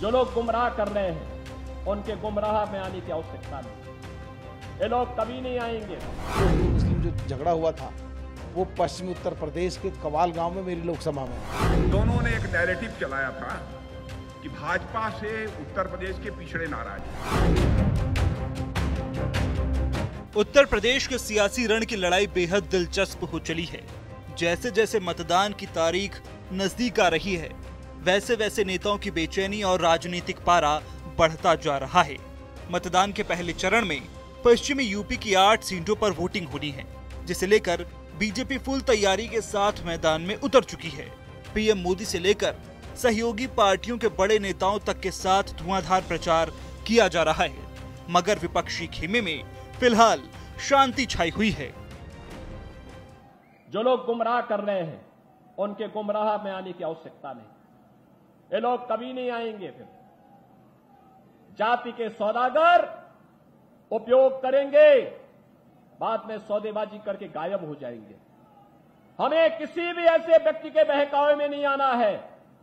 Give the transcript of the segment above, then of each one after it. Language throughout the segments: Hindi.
जो लोग गुमराह कर रहे हैं उनके गुमराह में आने की आवश्यकता नहीं। ये लोग कभी नहीं आएंगे। हिंदू मुस्लिम जो झगड़ा हुआ था वो पश्चिमी उत्तर प्रदेश के कवाल गांव में मेरी लोकसभा में। दोनों ने एक नैरेटिव चलाया था कि भाजपा से उत्तर प्रदेश के पिछड़े नाराज हैं। उत्तर प्रदेश के सियासी रण की लड़ाई बेहद दिलचस्प हो चली है। जैसे जैसे मतदान की तारीख नजदीक आ रही है, वैसे वैसे नेताओं की बेचैनी और राजनीतिक पारा बढ़ता जा रहा है। मतदान के पहले चरण में पश्चिमी यूपी की 8 सीटों पर वोटिंग होनी है, जिसे लेकर बीजेपी फुल तैयारी के साथ मैदान में उतर चुकी है। पीएम मोदी से लेकर सहयोगी पार्टियों के बड़े नेताओं तक के साथ धुआंधार प्रचार किया जा रहा है, मगर विपक्षी खेमे में फिलहाल शांति छाई हुई है। जो लोग गुमराह कर रहे हैं उनके गुमराह में आने की आवश्यकता नहीं। ये लोग कभी नहीं आएंगे। फिर जाति के सौदागर उपयोग करेंगे, बाद में सौदेबाजी करके गायब हो जाएंगे। हमें किसी भी ऐसे व्यक्ति के बहकावे में नहीं आना है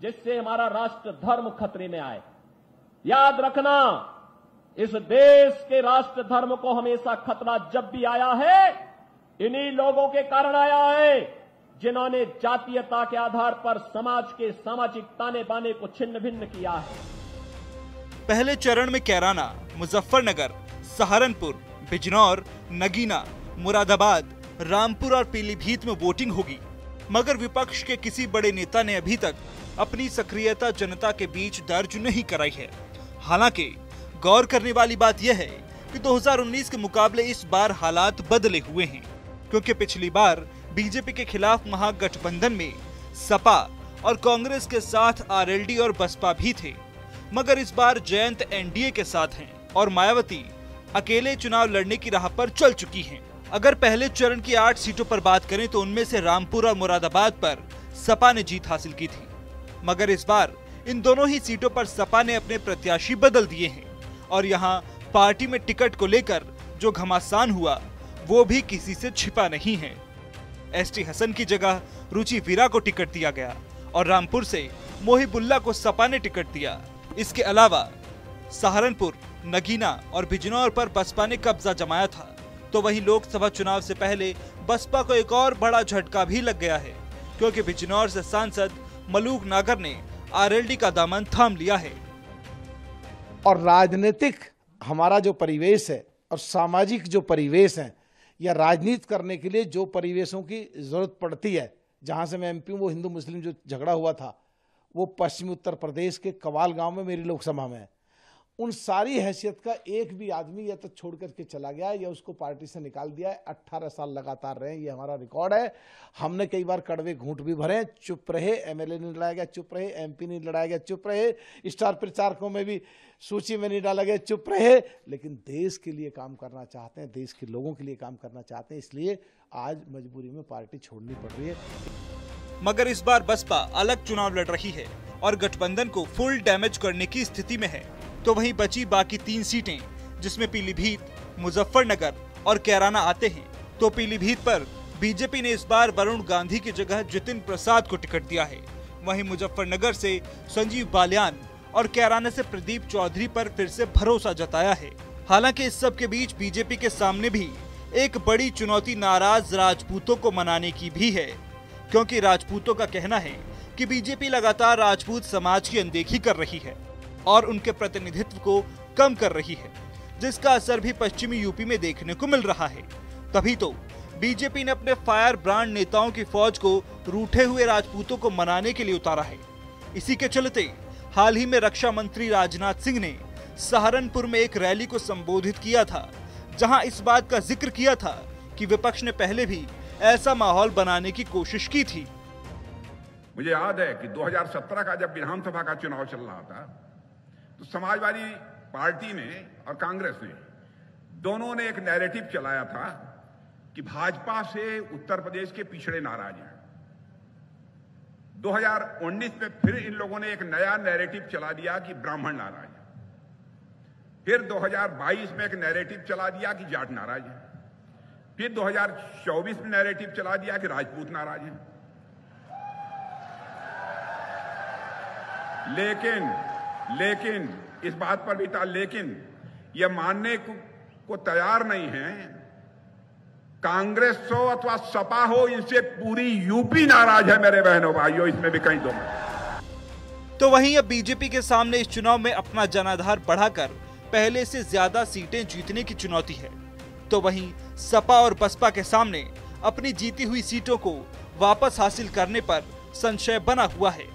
जिससे हमारा राष्ट्र धर्म खतरे में आए। याद रखना, इस देश के राष्ट्र धर्म को हमेशा खतरा जब भी आया है, इन्हीं लोगों के कारण आया है जिन्होंने जातीयता के आधार पर समाज के सामाजिक ताने बाने को छिन्न भिन्न किया है। पहले चरण में कैराना, मुजफ्फरनगर, सहारनपुर, बिजनौर, नगीना, मुरादाबाद, रामपुर और पीलीभीत में वोटिंग होगी, मगर विपक्ष के किसी बड़े नेता ने अभी तक अपनी सक्रियता जनता के बीच दर्ज नहीं कराई है। हालांकि गौर करने वाली बात यह है कि 2019 के मुकाबले इस बार हालात बदले हुए हैं, क्योंकि पिछली बार बीजेपी के खिलाफ महागठबंधन में सपा और कांग्रेस के साथ आरएलडी और बसपा भी थे, मगर इस बार जयंत एनडीए के साथ हैं और मायावती अकेले चुनाव लड़ने की राह पर चल चुकी हैं। अगर पहले चरण की 8 सीटों पर बात करें तो उनमें से रामपुर और मुरादाबाद पर सपा ने जीत हासिल की थी, मगर इस बार इन दोनों ही सीटों पर सपा ने अपने प्रत्याशी बदल दिए हैं और यहाँ पार्टी में टिकट को लेकर जो घमासान हुआ वो भी किसी से छिपा नहीं है। एसटी हसन की जगह रुचि वीरा को टिकट दिया गया और रामपुर से मोहिबुल्ला को सपा ने टिकट दिया। इसके अलावा सहारनपुर, नगीना और बिजनौर पर बसपा ने कब्जा जमाया था, तो वहीं लोकसभा चुनाव से पहले बसपा को एक और बड़ा झटका भी लग गया है, क्योंकि बिजनौर से सांसद मलूक नागर ने आरएलडी का दामन थाम लिया है। और राजनीतिक हमारा जो परिवेश है और सामाजिक जो परिवेश है या राजनीति करने के लिए जो परिवेशों की जरूरत पड़ती है, जहां से मैं एमपी हूं, वो हिंदू मुस्लिम जो झगड़ा हुआ था वो पश्चिमी उत्तर प्रदेश के कवाल गांव में मेरी लोकसभा में है। उन सारी हैसियत का एक भी आदमी या तो छोड़ करके चला गया या उसको पार्टी से निकाल दिया है। 18 साल लगातार रहे, ये हमारा रिकॉर्ड है। हमने कई बार कड़वे घूंट भी भरे, चुप रहे, एमएलए नहीं लड़ाया गया, चुप रहे, एमपी नहीं लड़ाया गया, चुप रहे, स्टार प्रचारकों में भी सूची में नहीं डाला गया, चुप रहे। लेकिन देश के लिए काम करना चाहते हैं, देश के लोगों के लिए काम करना चाहते हैं, इसलिए आज मजबूरी में पार्टी छोड़नी पड़ रही है। मगर इस बार बसपा अलग चुनाव लड़ रही है और गठबंधन को फुल डैमेज करने की स्थिति में है, तो वहीं बची बाकी 3 सीटें जिसमें पीलीभीत, मुजफ्फरनगर और कैराना आते हैं, तो पीलीभीत पर बीजेपी ने इस बार वरुण गांधी की जगह जितिन प्रसाद को टिकट दिया है। वहीं मुजफ्फरनगर से संजीव बालियान और कैराना से प्रदीप चौधरी पर फिर से भरोसा जताया है। हालांकि इस सब के बीच बीजेपी के सामने भी एक बड़ी चुनौती नाराज राजपूतों को मनाने की भी है, क्योंकि राजपूतों का कहना है कि बीजेपी लगातार राजपूत समाज की अनदेखी कर रही है और उनके प्रतिनिधित्व को कम कर रही है, जिसका असर भी पश्चिमी यूपी में देखने को मिल रहा है। तभी तो बीजेपी ने अपने फायर ब्रांड नेताओं की फौज को रूठे हुए राजपूतों को मनाने के लिए उतारा है। इसी के चलते हाल ही में रक्षा मंत्री राजनाथ सिंह ने सहारनपुर में एक रैली को संबोधित किया था, जहां इस बात का जिक्र किया था कि विपक्ष ने पहले भी ऐसा माहौल बनाने की कोशिश की थी। मुझे याद है कि 2017 का जब विधानसभा का चुनाव चल रहा था तो समाजवादी पार्टी ने और कांग्रेस ने दोनों ने एक नैरेटिव चलाया था कि भाजपा से उत्तर प्रदेश के पिछड़े नाराज हैं। 2019 में फिर इन लोगों ने एक नया नैरेटिव चला दिया कि ब्राह्मण नाराज है। फिर 2022 में एक नैरेटिव चला दिया कि जाट नाराज है। फिर 2024 में नैरेटिव चला दिया कि राजपूत नाराज हैं। लेकिन लेकिन इस बात पर भी था, लेकिन यह मानने को तैयार नहीं है, कांग्रेस हो अथवा सपा हो, इनसे पूरी यूपी नाराज है मेरे बहनों भाइयों, इसमें भी कहीं दो मत। तो वहीं अब बीजेपी के सामने इस चुनाव में अपना जनाधार बढ़ाकर पहले से ज्यादा सीटें जीतने की चुनौती है, तो वहीं सपा और बसपा के सामने अपनी जीती हुई सीटों को वापस हासिल करने पर संशय बना हुआ है।